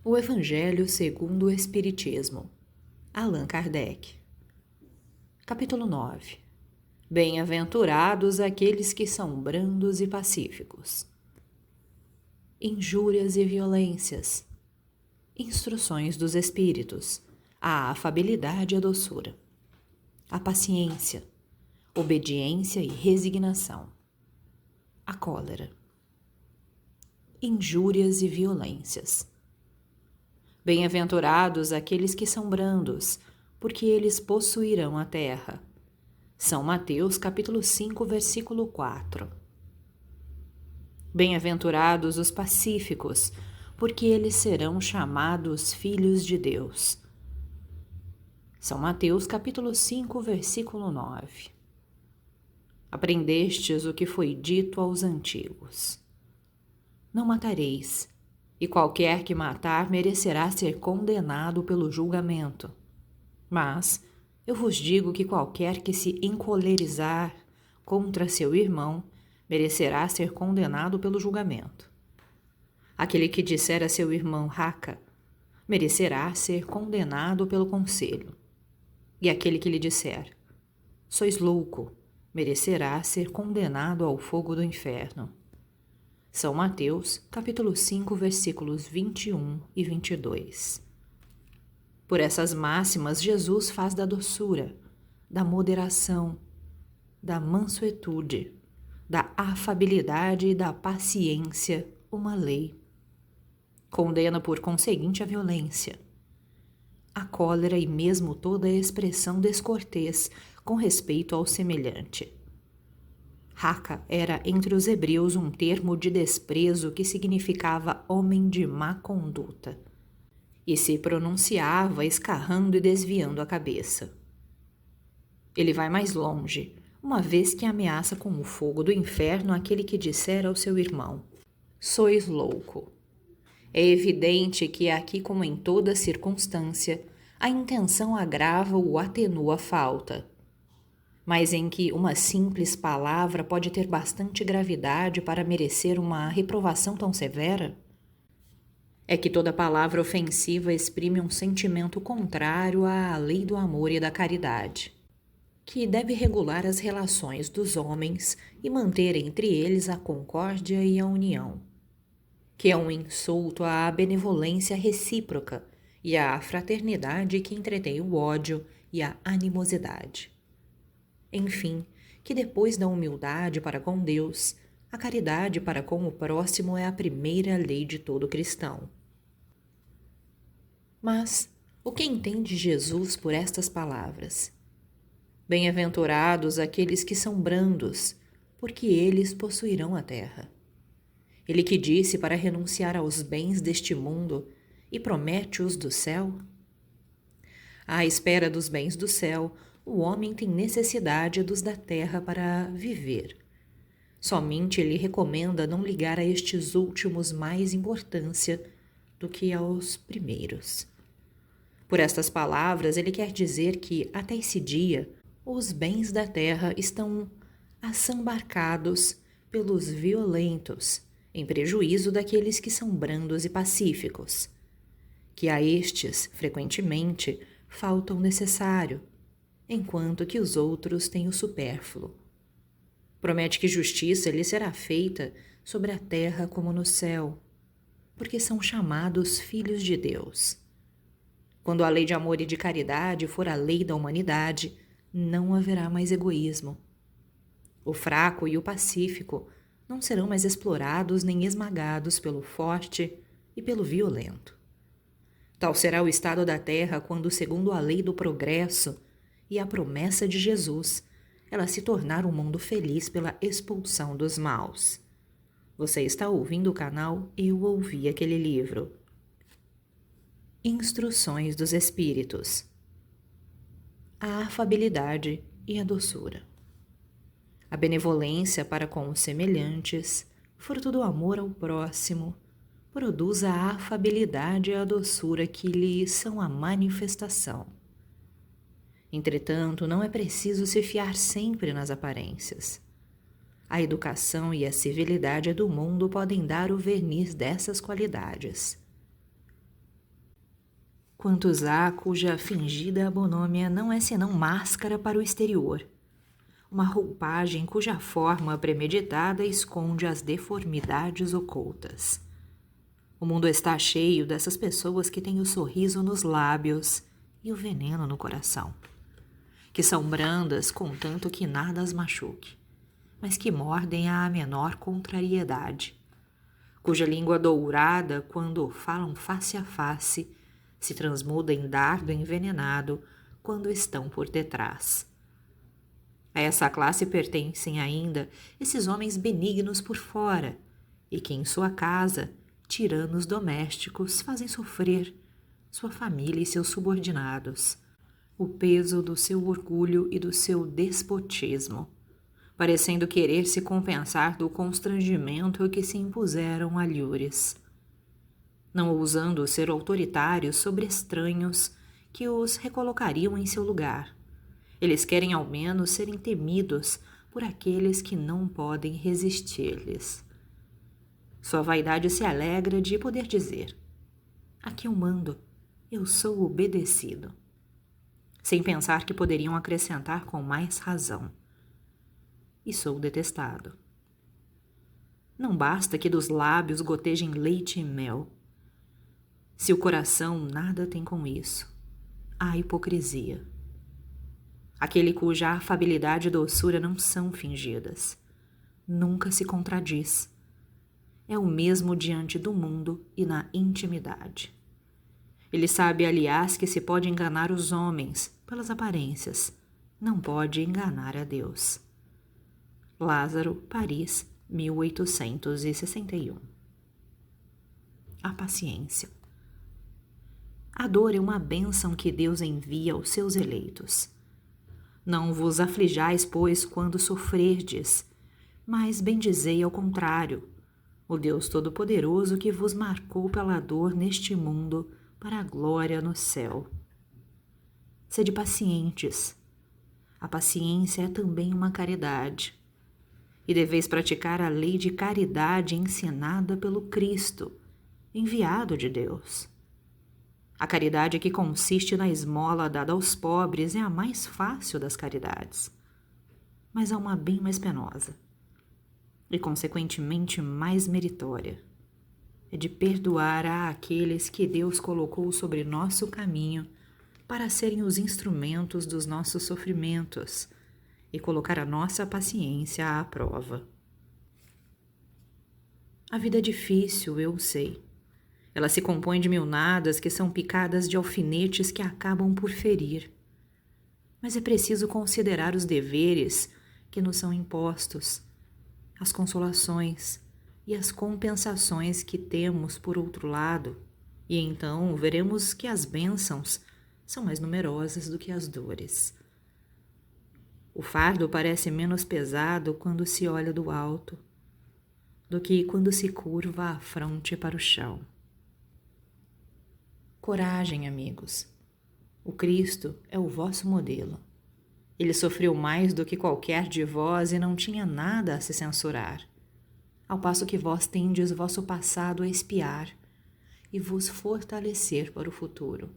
O Evangelho segundo o Espiritismo. Allan Kardec. Capítulo 9. Bem-aventurados aqueles que são brandos e pacíficos. Injúrias e violências. Instruções dos Espíritos. A afabilidade e a doçura. A paciência. Obediência e resignação. A cólera. Injúrias e violências. Bem-aventurados aqueles que são brandos, porque eles possuirão a terra. São Mateus, capítulo 5, versículo 4. Bem-aventurados os pacíficos, porque eles serão chamados filhos de Deus. São Mateus, capítulo 5, versículo 9. Aprendestes o que foi dito aos antigos: não matareis, e qualquer que matar merecerá ser condenado pelo julgamento. Mas eu vos digo que qualquer que se encolerizar contra seu irmão merecerá ser condenado pelo julgamento. Aquele que disser a seu irmão raca merecerá ser condenado pelo conselho. E aquele que lhe disser sois louco merecerá ser condenado ao fogo do inferno. São Mateus, capítulo 5, versículos 21 e 22. Por essas máximas, Jesus faz da doçura, da moderação, da mansuetude, da afabilidade e da paciência uma lei. Condena, por conseguinte, a violência, a cólera e mesmo toda a expressão descortês com respeito ao semelhante. Raca era entre os hebreus um termo de desprezo que significava homem de má conduta, e se pronunciava escarrando e desviando a cabeça. Ele vai mais longe, uma vez que ameaça com o fogo do inferno aquele que disser ao seu irmão: sois louco. É evidente que aqui, como em toda circunstância, a intenção agrava ou atenua a falta, mas em que uma simples palavra pode ter bastante gravidade para merecer uma reprovação tão severa? É que toda palavra ofensiva exprime um sentimento contrário à lei do amor e da caridade, que deve regular as relações dos homens e manter entre eles a concórdia e a união, que é um insulto à benevolência recíproca e à fraternidade que entretém o ódio e a animosidade. Enfim, que depois da humildade para com Deus, a caridade para com o próximo é a primeira lei de todo cristão. Mas o que entende Jesus por estas palavras? Bem-aventurados aqueles que são brandos, porque eles possuirão a terra. Ele que disse para renunciar aos bens deste mundo e promete-os do céu? À espera dos bens do céu, o homem tem necessidade dos da terra para viver. Somente ele recomenda não ligar a estes últimos mais importância do que aos primeiros. Por estas palavras, ele quer dizer que, até esse dia, os bens da terra estão assambarcados pelos violentos, em prejuízo daqueles que são brandos e pacíficos, que a estes, frequentemente, falta o necessário, enquanto que os outros têm o supérfluo. Promete que justiça lhe será feita sobre a terra como no céu, porque são chamados filhos de Deus. Quando a lei de amor e de caridade for a lei da humanidade, não haverá mais egoísmo. O fraco e o pacífico não serão mais explorados nem esmagados pelo forte e pelo violento. Tal será o estado da terra quando, segundo a lei do progresso e a promessa de Jesus, ela se tornar um mundo feliz pela expulsão dos maus. Você está ouvindo o canal Eu Ouvi Aquele Livro. Instruções dos Espíritos. A afabilidade e a doçura. A benevolência para com os semelhantes, fruto do amor ao próximo, produz a afabilidade e a doçura que lhe são a manifestação. Entretanto, não é preciso se fiar sempre nas aparências. A educação e a civilidade do mundo podem dar o verniz dessas qualidades. Quantos há cuja fingida bonômia não é senão máscara para o exterior, uma roupagem cuja forma premeditada esconde as deformidades ocultas. O mundo está cheio dessas pessoas que têm o sorriso nos lábios e o veneno no coração, que são brandas contanto que nada as machuque, mas que mordem à menor contrariedade, cuja língua dourada, quando falam face a face, se transmuda em dardo envenenado quando estão por detrás. A essa classe pertencem ainda esses homens benignos por fora, e que em sua casa, tiranos domésticos, fazem sofrer sua família e seus subordinados, o peso do seu orgulho e do seu despotismo, parecendo querer se compensar do constrangimento que se impuseram alhures, não ousando ser autoritários sobre estranhos que os recolocariam em seu lugar. Eles querem ao menos serem temidos por aqueles que não podem resistir-lhes. Sua vaidade se alegra de poder dizer: aqui eu mando, eu sou obedecido, sem pensar que poderiam acrescentar com mais razão: e sou detestado. Não basta que dos lábios gotejem leite e mel. Se o coração nada tem com isso, há hipocrisia. Aquele cuja afabilidade e doçura não são fingidas, nunca se contradiz. É o mesmo diante do mundo e na intimidade. Ele sabe, aliás, que se pode enganar os homens pelas aparências, não pode enganar a Deus. Lázaro, Paris, 1861. A paciência. A dor é uma bênção que Deus envia aos seus eleitos. Não vos aflijais, pois, quando sofrerdes, mas bendizei ao contrário, o Deus Todo-Poderoso que vos marcou pela dor neste mundo para a glória no céu. Sede pacientes. A paciência é também uma caridade, e deveis praticar a lei de caridade ensinada pelo Cristo, enviado de Deus. A caridade que consiste na esmola dada aos pobres é a mais fácil das caridades, mas há uma bem mais penosa e, consequentemente, mais meritória. É de perdoar a aqueles que Deus colocou sobre nosso caminho para serem os instrumentos dos nossos sofrimentos e colocar a nossa paciência à prova. A vida é difícil, eu sei. Ela se compõe de milnadas que são picadas de alfinetes que acabam por ferir. Mas é preciso considerar os deveres que nos são impostos, as consolações e as compensações que temos por outro lado, e então veremos que as bênçãos são mais numerosas do que as dores. O fardo parece menos pesado quando se olha do alto do que quando se curva a fronte para o chão. Coragem, amigos. O Cristo é o vosso modelo. Ele sofreu mais do que qualquer de vós e não tinha nada a se censurar, ao passo que vós tendes vosso passado a espiar e vos fortalecer para o futuro.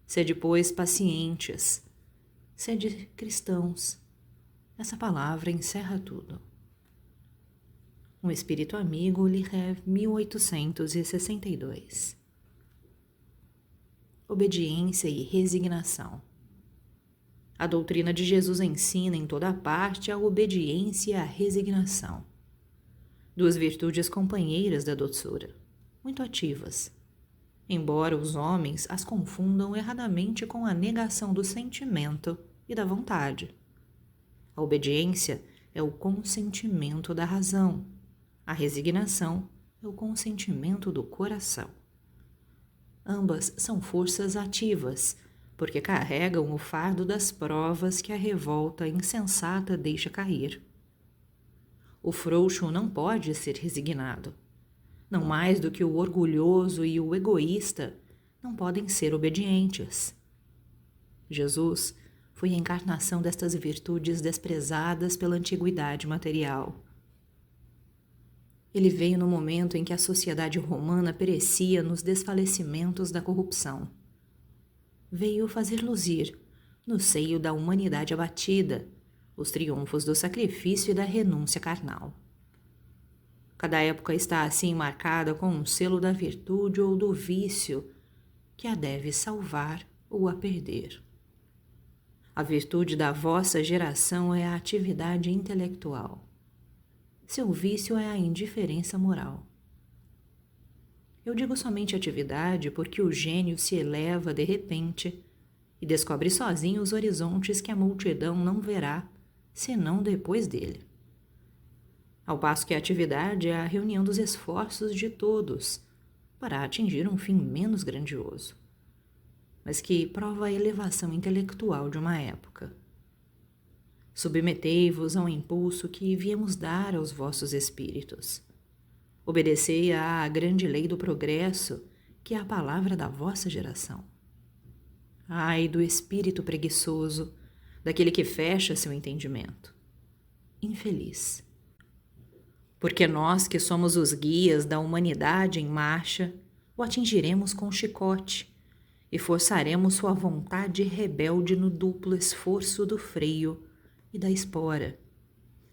Sede, pois, pacientes. Sede cristãos. Essa palavra encerra tudo. Um Espírito Amigo, Lirev, 1862. Obediência e resignação. A doutrina de Jesus ensina em toda parte a obediência e a resignação. Duas virtudes companheiras da doçura, muito ativas, embora os homens as confundam erradamente com a negação do sentimento e da vontade. A obediência é o consentimento da razão, a resignação é o consentimento do coração. Ambas são forças ativas, porque carregam o fardo das provas que a revolta insensata deixa cair. O frouxo não pode ser resignado. Não mais do que o orgulhoso e o egoísta não podem ser obedientes. Jesus foi a encarnação destas virtudes desprezadas pela antiguidade material. Ele veio no momento em que a sociedade romana perecia nos desfalecimentos da corrupção. veio fazer luzir, no seio da humanidade abatida, os triunfos do sacrifício e da renúncia carnal. Cada época está assim marcada com um selo da virtude ou do vício que a deve salvar ou a perder. A virtude da vossa geração é a atividade intelectual. Seu vício é a indiferença moral. Eu digo somente atividade porque o gênio se eleva de repente e descobre sozinho os horizontes que a multidão não verá, senão depois dele. Ao passo que a atividade é a reunião dos esforços de todos para atingir um fim menos grandioso, mas que prova a elevação intelectual de uma época. Submetei-vos ao impulso que viemos dar aos vossos espíritos. Obedecei à grande lei do progresso, que é a palavra da vossa geração. Ai do espírito preguiçoso, daquele que fecha seu entendimento. Infeliz. Porque nós que somos os guias da humanidade em marcha, o atingiremos com chicote e forçaremos sua vontade rebelde no duplo esforço do freio e da espora.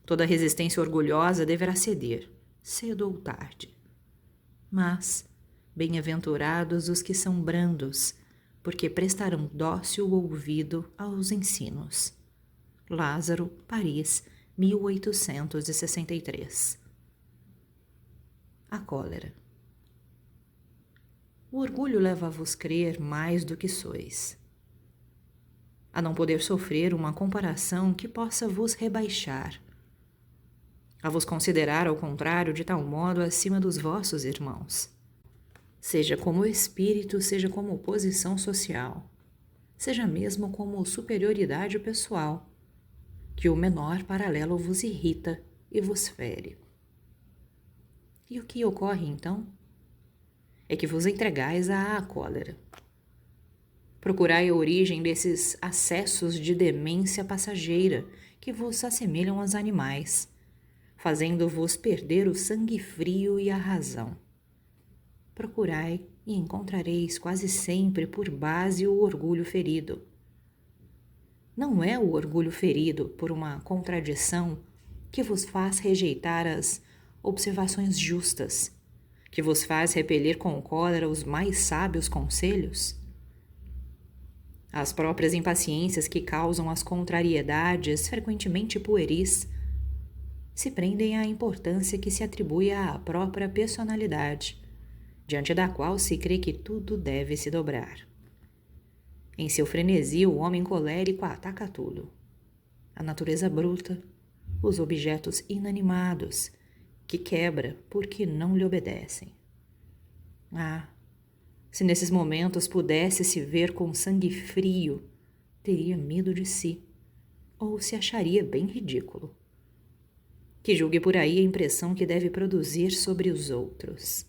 Toda resistência orgulhosa deverá ceder, cedo ou tarde. Mas, bem-aventurados os que são brandos, porque prestarão dócil ouvido aos ensinos. Lázaro, Paris, 1863. A cólera. O orgulho leva a vos crer mais do que sois, a não poder sofrer uma comparação que possa vos rebaixar, a vos considerar, ao contrário, de tal modo acima dos vossos irmãos, seja como espírito, seja como posição social, seja mesmo como superioridade pessoal, que o menor paralelo vos irrita e vos fere. E o que ocorre, então? É que vos entregais à cólera. Procurai a origem desses acessos de demência passageira que vos assemelham aos animais, fazendo-vos perder o sangue frio e a razão. Procurai e encontrareis quase sempre por base o orgulho ferido. Não é o orgulho ferido por uma contradição que vos faz rejeitar as observações justas, que vos faz repelir com cólera os mais sábios conselhos? As próprias impaciências que causam as contrariedades, frequentemente pueris, se prendem à importância que se atribui à própria personalidade, diante da qual se crê que tudo deve se dobrar. Em seu frenesi, o homem colérico ataca tudo. A natureza bruta, os objetos inanimados, que quebra porque não lhe obedecem. Ah, se nesses momentos pudesse se ver com sangue frio, teria medo de si, ou se acharia bem ridículo. Que julgue por aí a impressão que deve produzir sobre os outros.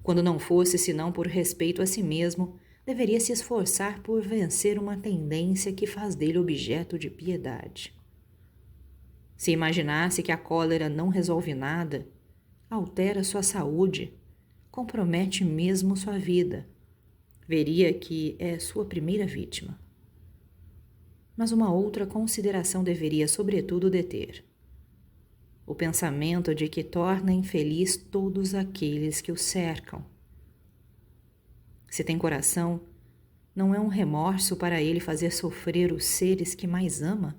Quando não fosse senão por respeito a si mesmo, deveria se esforçar por vencer uma tendência que faz dele objeto de piedade. Se imaginasse que a cólera não resolve nada, altera sua saúde, compromete mesmo sua vida, veria que é sua primeira vítima. Mas uma outra consideração deveria, sobretudo, deter: o pensamento de que torna infeliz todos aqueles que o cercam. Se tem coração, não é um remorso para ele fazer sofrer os seres que mais ama?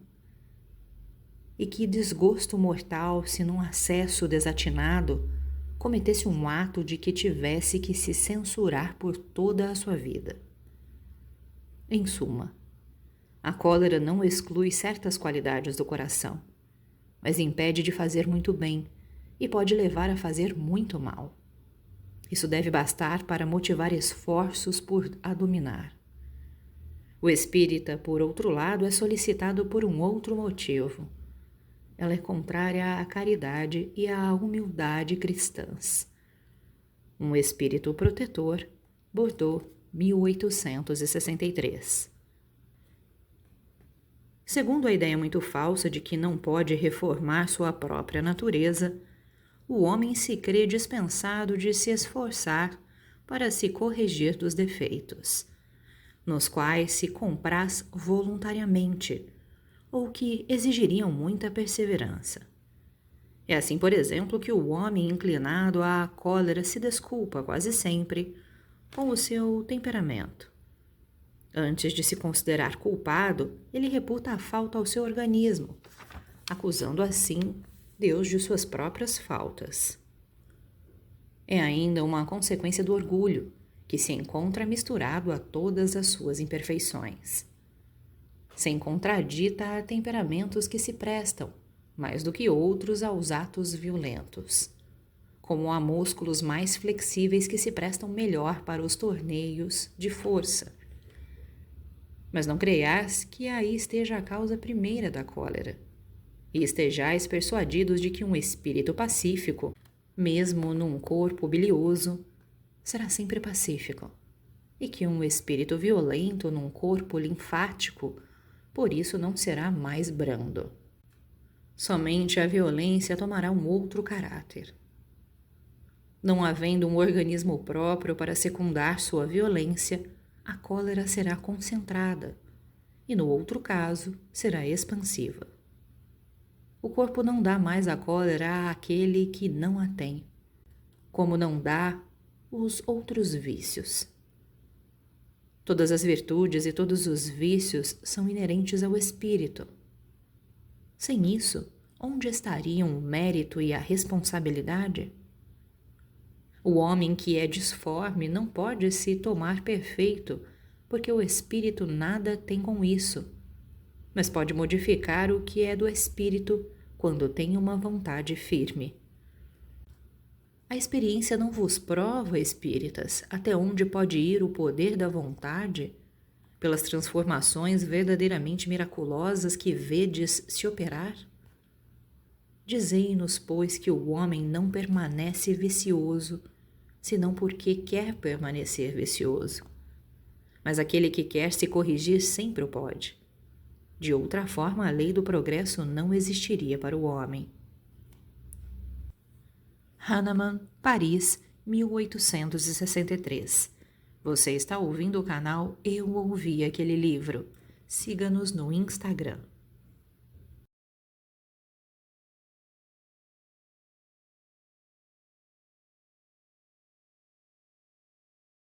E que desgosto mortal se num acesso desatinado cometesse um ato de que tivesse que se censurar por toda a sua vida. Em suma, a cólera não exclui certas qualidades do coração, mas impede de fazer muito bem e pode levar a fazer muito mal. Isso deve bastar para motivar esforços por a dominar. O espírita, por outro lado, é solicitado por um outro motivo. Ela é contrária à caridade e à humildade cristãs. Um espírito protetor, Bordeaux, 1863. Segundo a ideia muito falsa de que não pode reformar sua própria natureza, o homem se crê dispensado de se esforçar para se corrigir dos defeitos. nos quais se compraz voluntariamente, ou que exigiriam muita perseverança. É assim, por exemplo, que o homem inclinado à cólera se desculpa quase sempre com o seu temperamento. Antes de se considerar culpado, ele reputa a falta ao seu organismo, acusando assim Deus de suas próprias faltas. É ainda uma consequência do orgulho, que se encontra misturado a todas as suas imperfeições. Se contradita a temperamentos que se prestam, mais do que outros, aos atos violentos, como há músculos mais flexíveis que se prestam melhor para os torneios de força. Mas não creias que aí esteja a causa primeira da cólera, e estejais persuadidos de que um espírito pacífico, mesmo num corpo bilioso, será sempre pacífico, e que um espírito violento num corpo linfático, por isso não será mais brando. Somente a violência tomará um outro caráter. Não havendo um organismo próprio para secundar sua violência, a cólera será concentrada, e no outro caso será expansiva. O corpo não dá mais a cólera àquele que não a tem, como não dá os outros vícios. Todas as virtudes e todos os vícios são inerentes ao espírito. Sem isso, onde estariam o mérito e a responsabilidade? O homem que é disforme não pode se tomar perfeito, porque o espírito nada tem com isso, mas pode modificar o que é do espírito quando tem uma vontade firme. A experiência não vos prova, espíritas, até onde pode ir o poder da vontade, pelas transformações verdadeiramente miraculosas que vedes se operar? Dizei-nos, pois, que o homem não permanece vicioso, senão porque quer permanecer vicioso. Mas aquele que quer se corrigir sempre o pode. De outra forma, a lei do progresso não existiria para o homem. Hahnemann, Paris, 1863. Você está ouvindo o canal Eu Ouvi Aquele Livro. Siga-nos no Instagram.